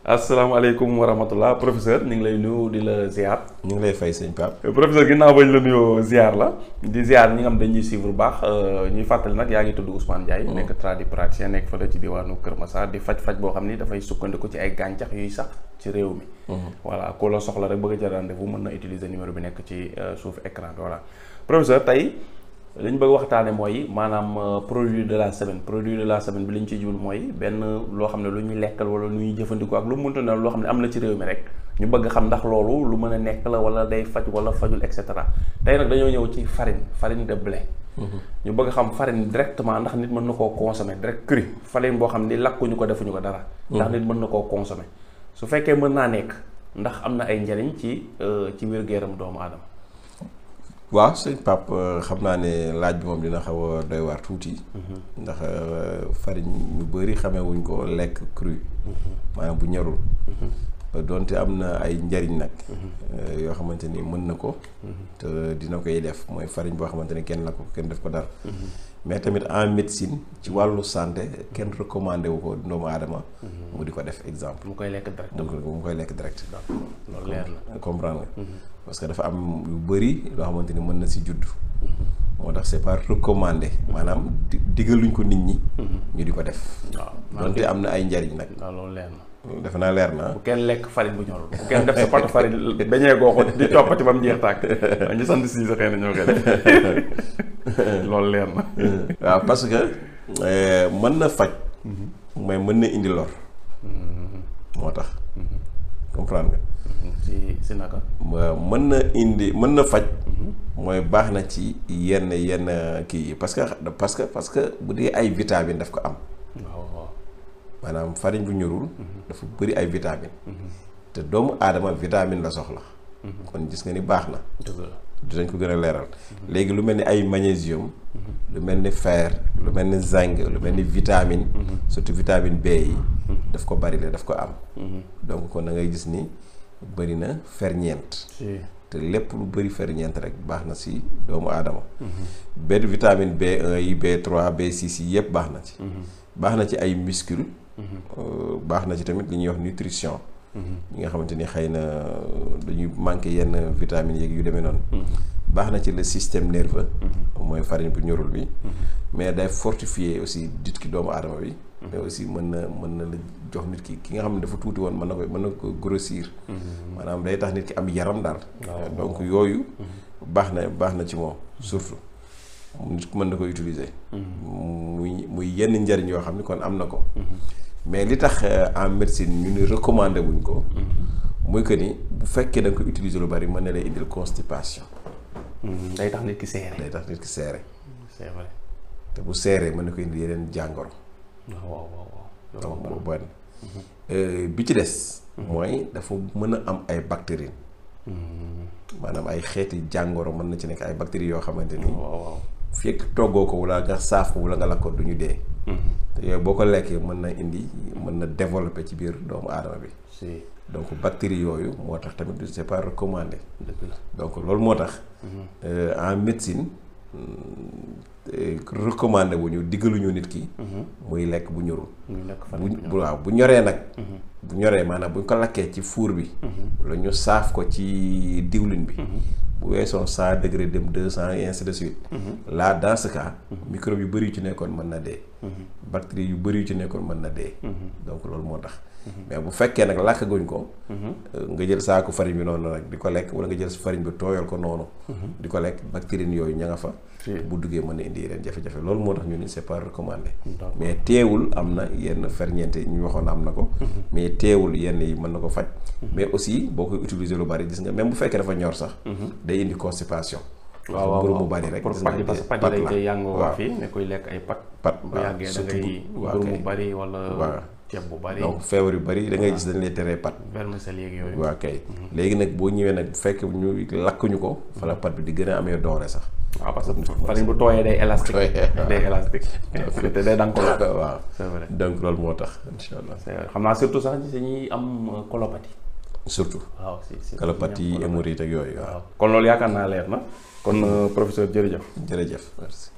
asalaamaaleykum wa rahmatullah professeur ñu ngi lay nuyu di la ziar. ñu ngi lay fay sëñ Pape. professeur ginnaaw bañ la nuyoo ziar la di ziar ñi nga xam dañuy suivre bu baax ñuy fàttali nag yaa ngi tudd Ousmane Ndiaye. nekk tradipraticien nekk fële ci diwaanu Kër Massar di faj boo xam ni dafay sukkandiku ci ay gàncax yuy sax ci réew mi. voilà ku la soxla rek bëgg a jël rendez-vous mën na utiliser numéro bi nekk ci suuf écran bi voilà. professeur tey li ñu bëgg waxtaane mooy maanaam produit de la semaine bi li ñu ciy jublu mooy benn loo xam ne lu ñuy lekkal wala lu ñuy jëfandikoo ak lu mu mënta ne loo xam ne am na ci réew mi rek ñu bëgg xam ndax loolu lu mën a nekk la wala day faj wala fajul et cetera tey nag dañoo ñëw ci farine de blé. ñu bëgg xam farine directement ndax nit mën na koo consommer direct cru farine boo xam ni lakkuñu ko defuñu ko dara. ndax nit mën na koo consommer su fekkee mën naa nekk ndax am na ay njariñ ci wér-gu-yaram doomu aadama. waaw sëñ Pape xam naa ne laaj bi moom dina xaw a doy waar tuuti. ndax farine ñu bëri xamee wuñ ko lekk cru. maanaam bu ñorul. donte am na ay njariñ nag. yoo xamante ni mën na ko. te dina koy def mooy farine boo xamante ni kenn la ko kenn def ko dara. mais tamit en médecine ci wàllu santé kenn recommandé wu ko doomu aadama. mu di ko def exemple. mu koy lekk direct. donc mu koy lekk direct. loolu leer na comprendre nga. parce que dafa am yu bëri loo xamante ni mën na si judd. moo tax c'est pas recommandé maanaam digaluñ ko nit ñi. ñu di ko def. waaw donte am na ay njariñ nag. waaw loolu leer na. defe naa leer na. bu kenn lekk farine bu ñorul bu kenn def sa pâte farine bañee gooxo di toppati ba mu jeex tàkk ñu sant si sa xëy na ñoo koy def loolu leer na. waaw parce que mën na faj. mais mën na indi lor. moo tax. comprendre nga. si naka. mën na faj. mooy baax na ci yenn kii yi parce que bu dee ay vitamines daf ko am. waaw. maanaam farine bu ñorul. dafa bëri ay vitamines. te doomu aadama vitamine la soxla. kon gis nga ni baax na. dinañ ko gën a leeral. léegi lu mel ni ay magnésium. lu mel ni fer. lu mel ni zinc lu mel ni vitamine. surtout vitamine B yi. daf ko bari la daf ko am. donc kon da ngay gis ni bëri na ferñeent. te lépp lu bëri ferñeent rek baax na si doomu aadama. benn vitamine B1 yi B3 B6 yi yëpp baax na ci. baax na ci ay muscles. baax na ci tamit li ñuy wax nutrition. ñi nga xamante ni xëy na dañuy manqué yenn vitamines yeeg yu demee noonu. baax na ci le système nerveux. mooy farine bu ñorul bi. mais day fortifier aussi nit ki doomu aadama bi. mais aussi mën na la jox nit ki nga xam ne dafa tuuti woon mën na ko grossir. maanaam day tax nit ki am yaram daal. donc yooyu. baax na ci moom surtout. nit ki mën na ko utiliser. muy yenn njariñ yoo xam ne kon am na ko. mais li tax en médecine ñu ni recommandé wuñ ko. muy que ni bu fekkee da nga ko utiliser lu bari mën na lay indil constipation. day tax nit ki seere. c'est vrai. te bu seeree mën na ko indi yeneen jàngoro. waaw. donc boobu bi ci des. mooy dafa mën a am ay bactéries. maanaam ay xeeti jàngoro mën na ci nekk ay bactéries yoo xamante ni. fekk toggoo ko wala nga saaf ko wala nga lakk ko du ñu dee. te yooyu boo ko lekkee mën na développer ci biir doomu aadama bi. donc bactéries yooyu moo tax tamit c'est pas recommandé. donc loolu moo tax. en médecine recommandé wuñu diggaluñu nit ki. muy lekk bu ñorul. bu ñoree nag. bu ñoree maanaam buñ ko lakkee ci four bi. wala ñu saaf ko ci diwlin bi. bu weesoo 100 degré dem 200 et ainsi de suite. là dans ce cas. microbe yu bëri yu ci nekkoon mën na dee. bactéries yu bëri yu ci nekkoon mën na dee. donc loolu moo tax. mais bu fekkee nag lakkaguñ ko. nga jël saako farine bi noonu nag di ko lekk wala nga jël farine bi tooyal ko noonu. di ko lekk bactéries yooyu ña nga fa. bu duggee mën na indi yeneen jafe-jafe loolu moo tax ñu ni c'est pas recommandé. mais teewul am na yenn ferñeente ñu waxoon am na ko. mais teewul yenn yi mën na ko faj. mais aussi boo koy utiliser lu bari gis nga même bu fekkee dafa ñor sax. day indi constipation. waaw mburu mu bari rek. pour pàcc parce que pàcc dañ koy yàngoo fii ne koy lekk ay pat. bu yàggee da ngay mburu mu bari wala. ceeb bu bari donc feebar yu bari da ngay gis dañ lay teree pat. vermicelle yeeg yooyu. waaw kay léegi nag boo ñëwee nag bu fekkee ñu lakkuñu ko. fa la pat bi di gën a amee doole sax. waaw parce que farine bu tooyee day élastique. day élastique. te day danga ko lakk. waaw c'est vrai donc loolu moo tax incha allah. xam naa surtout sax dañuy am colopathie. surtout. waaw si colopathie hémorroïde ak yooyu waaw. kon loolu yaakaar naa leer na kon professeur jërëjëf. jërëjëf merci.